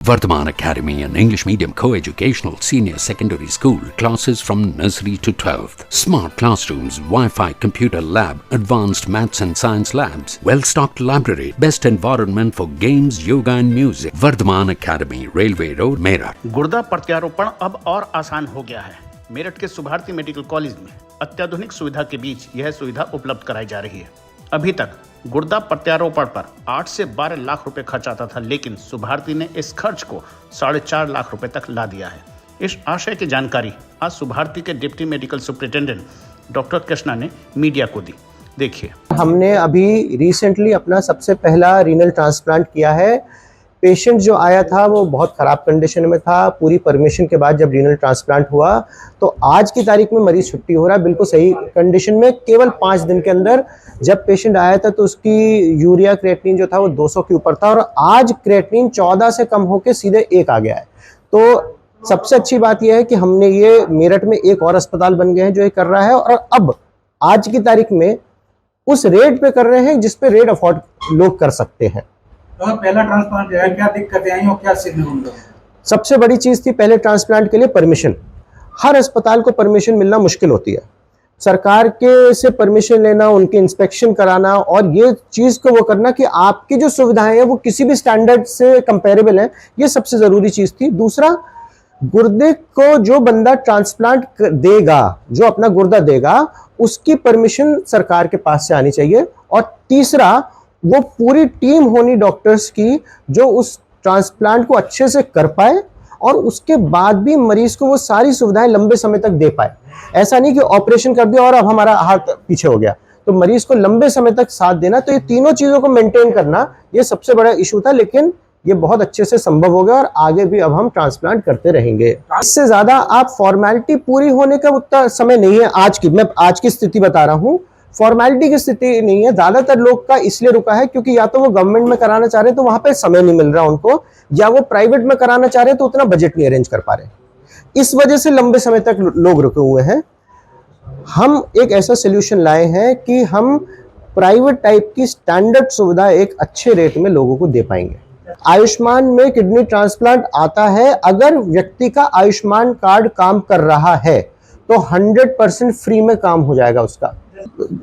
Vardhaman Academy, an English medium co-educational senior secondary school, classes from nursery to 12th. Smart classrooms, Wi-Fi computer lab, advanced maths and science labs, well-stocked library, best environment for games, yoga and music. Vardhaman Academy, Railway Road, Meerut. गुर्दा प्रत्यारोपण अब और आसान हो गया है। मेरठ के Subharti medical college में अत्याधुनिक सुविधा के बीच यह सुविधा उपलब्ध कराई जा रही है। अभी तक गुर्दा प्रत्यारोपण पर 8 से 12 लाख रुपए खर्च आता था, लेकिन सुभारती ने इस खर्च को 4.5 लाख रुपए तक ला दिया है। इस आशय की जानकारी आज सुभारती के deputy medical superintendent doctor Krishna ने मीडिया को दी। देखिए, हमने अभी रिसेंटली अपना सबसे पहला रीनल ट्रांसप्लांट किया है। पेशेंट जो आया था वो बहुत ख़राब कंडीशन में था। पूरी परमिशन के बाद जब रीनल ट्रांसप्लांट हुआ तो आज की तारीख में मरीज़ छुट्टी हो रहा है बिल्कुल सही कंडीशन में। केवल 5 दिन के अंदर जब पेशेंट आया था तो उसकी यूरिया क्रिएटिनिन जो था वो 200 के ऊपर था और आज क्रिएटिनिन 14 से कम होकर सीधे 1 आ गया है। तो सबसे अच्छी बात यह है कि हमने ये मेरठ में एक और अस्पताल बन गए हैं जो ये कर रहा है और अब आज की तारीख में उस रेट पे कर रहे हैं जिस पे रेट अफोर्ड लोग कर सकते हैं। तो पहला ट्रांसप्लांट जो है क्या दिक्कतें आई और क्या सिग्नल? सबसे बड़ी चीज थी पहले ट्रांसप्लांट के लिए परमिशन। हर अस्पताल को परमिशन मिलना मुश्किल होती है। सरकार के से परमिशन लेना, उनके इंस्पेक्शन कराना और ये चीज को वो करना कि आपकी जो सुविधाएं हैं वो किसी भी स्टैंडर्ड से कंपेरेबल हैं, ये सबसे जरूरी चीज थी। दूसरा, गुर्दे को जो बंदा ट्रांसप्लांट देगा, जो अपना गुर्दा देगा, उसकी परमिशन सरकार के पास से आनी चाहिए। और तीसरा, वो पूरी टीम होनी डॉक्टर्स की जो उस ट्रांसप्लांट को अच्छे से कर पाए और उसके बाद भी मरीज को वो सारी सुविधाएं लंबे समय तक दे पाए। ऐसा नहीं कि ऑपरेशन कर दिया और अब हमारा हाथ पीछे हो गया। तो मरीज को लंबे समय तक साथ देना, तो ये तीनों चीजों को मेंटेन करना ये सबसे बड़ा इशू था, लेकिन ये बहुत अच्छे से संभव हो गया और आगे भी अब हम ट्रांसप्लांट करते रहेंगे। इससे ज्यादा आप फॉर्मेलिटी पूरी होने का उतना समय नहीं है। मैं आज की स्थिति बता रहा हूँ, फॉर्मेलिटी की स्थिति नहीं है। ज्यादातर लोग का इसलिए रुका है क्योंकि या तो वो गवर्नमेंट में कराना चाह रहे हैं तो वहां पे समय नहीं मिल रहा उनको, या वो प्राइवेट में कराना चाह रहे हैं तो उतना बजट नहीं अरेंज कर पा रहे। इस वजह से लंबे समय तक लोग रुके हुए हैं। हम एक ऐसा सोल्यूशन लाए हैं कि हम प्राइवेट टाइप की स्टैंडर्ड सुविधा एक अच्छे रेट में लोगों को दे पाएंगे। आयुष्मान में किडनी ट्रांसप्लांट आता है। अगर व्यक्ति का आयुष्मान कार्ड काम कर रहा है तो 100% फ्री में काम हो जाएगा उसका।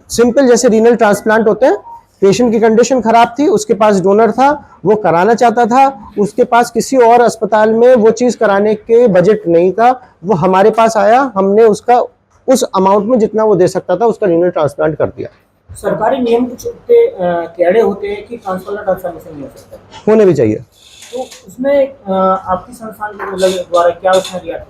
सिंपल जैसे रीनल ट्रांसप्लांट होते हैं, पेशेंट की कंडीशन खराब थी, उसके पास डोनर था, वो कराना चाहता था, उसके पास किसी और अस्पताल में वो चीज कराने के बजट नहीं था, वो हमारे पास आया, हमने उसका उस अमाउंट में जितना वो दे सकता था उसका रीनल ट्रांसप्लांट कर दिया। सरकारी नियम कुछ टेढ़े होते हैं कि ट्रांसप्लांट ट्रांसप्लांटेशन नहीं हो सकता, होने भी चाहिए। तो उसमें आपकी संस्थान के द्वारा क्या उसमें रियायत?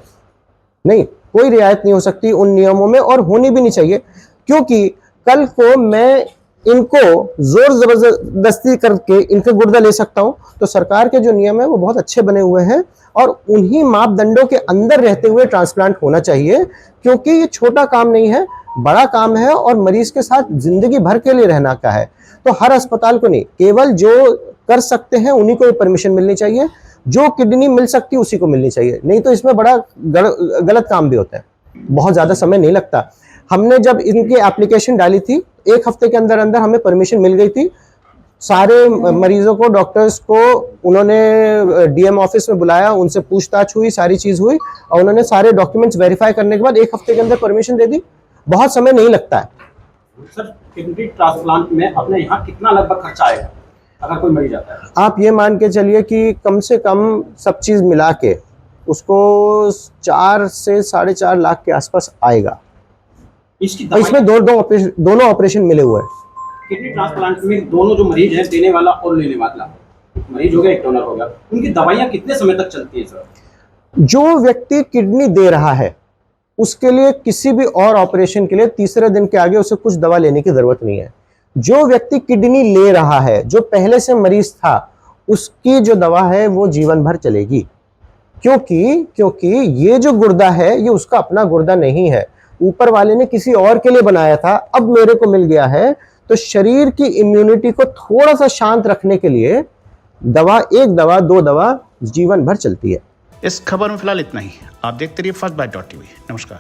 नहीं, कोई रियायत नहीं हो सकती उन नियमों में और होनी भी नहीं चाहिए, क्योंकि कल को मैं इनको जोर जबरदस्ती करके इनका गुर्दा ले सकता हूं। तो सरकार के जो नियम है वो बहुत अच्छे बने हुए हैं और उन्हीं मापदंडों के अंदर रहते हुए ट्रांसप्लांट होना चाहिए, क्योंकि ये छोटा काम नहीं है, बड़ा काम है और मरीज के साथ जिंदगी भर के लिए रहना का है। तो हर अस्पताल को नहीं, केवल जो कर सकते हैं उन्हीं को परमिशन मिलनी चाहिए। जो किडनी मिल सकती है उसी को मिलनी चाहिए, नहीं तो इसमें बड़ा गलत काम भी होता है। बहुत ज्यादा समय नहीं लगता। हमने जब इनकी एप्लीकेशन डाली थी 1 हफ्ते के अंदर अंदर हमें परमिशन मिल गई थी। सारे मरीजों को, डॉक्टर्स को उन्होंने डीएम ऑफिस में बुलाया, उनसे पूछताछ हुई, सारी चीज हुई और उन्होंने सारे डॉक्यूमेंट्स वेरीफाई करने के बाद 1 हफ्ते के अंदर परमिशन दे दी। बहुत समय नहीं लगता है। सर, किडनी ट्रांसप्लांट में अपने यहाँ कितना लगभग खर्चा आएगा अगर कोई मरीज आता है? आप ये मान के चलिए कि कम से कम सब चीज मिला के उसको 4 से 4.5 लाख के आसपास आएगा। इसमें दोनों ऑपरेशन मिले हुए हैं। किडनी ट्रांसप्लांट में दोनों जो मरीज हैं, देने वाला और लेने वाला, मरीज हो गया, एक डोनर हो गया, उनकी दवाइयाँ कितने समय तक चलती है सर? जो व्यक्ति किडनी दे रहा है उसके लिए किसी भी और ऑपरेशन के लिए तीसरे दिन के आगे उसे कुछ दवा लेने की जरूरत नहीं है। जो व्यक्ति किडनी ले रहा है, जो पहले से मरीज था, उसकी जो दवा है वो जीवन भर चलेगी, क्योंकि ये जो गुर्दा है ये उसका अपना गुर्दा नहीं है, ऊपर वाले ने किसी और के लिए बनाया था, अब मेरे को मिल गया है। तो शरीर की इम्यूनिटी को थोड़ा सा शांत रखने के लिए एक दवा 2 दवा जीवन भर चलती है। इस खबर में फिलहाल इतना ही। आप देखते रहिए फर्स्ट बाइट.tv। नमस्कार।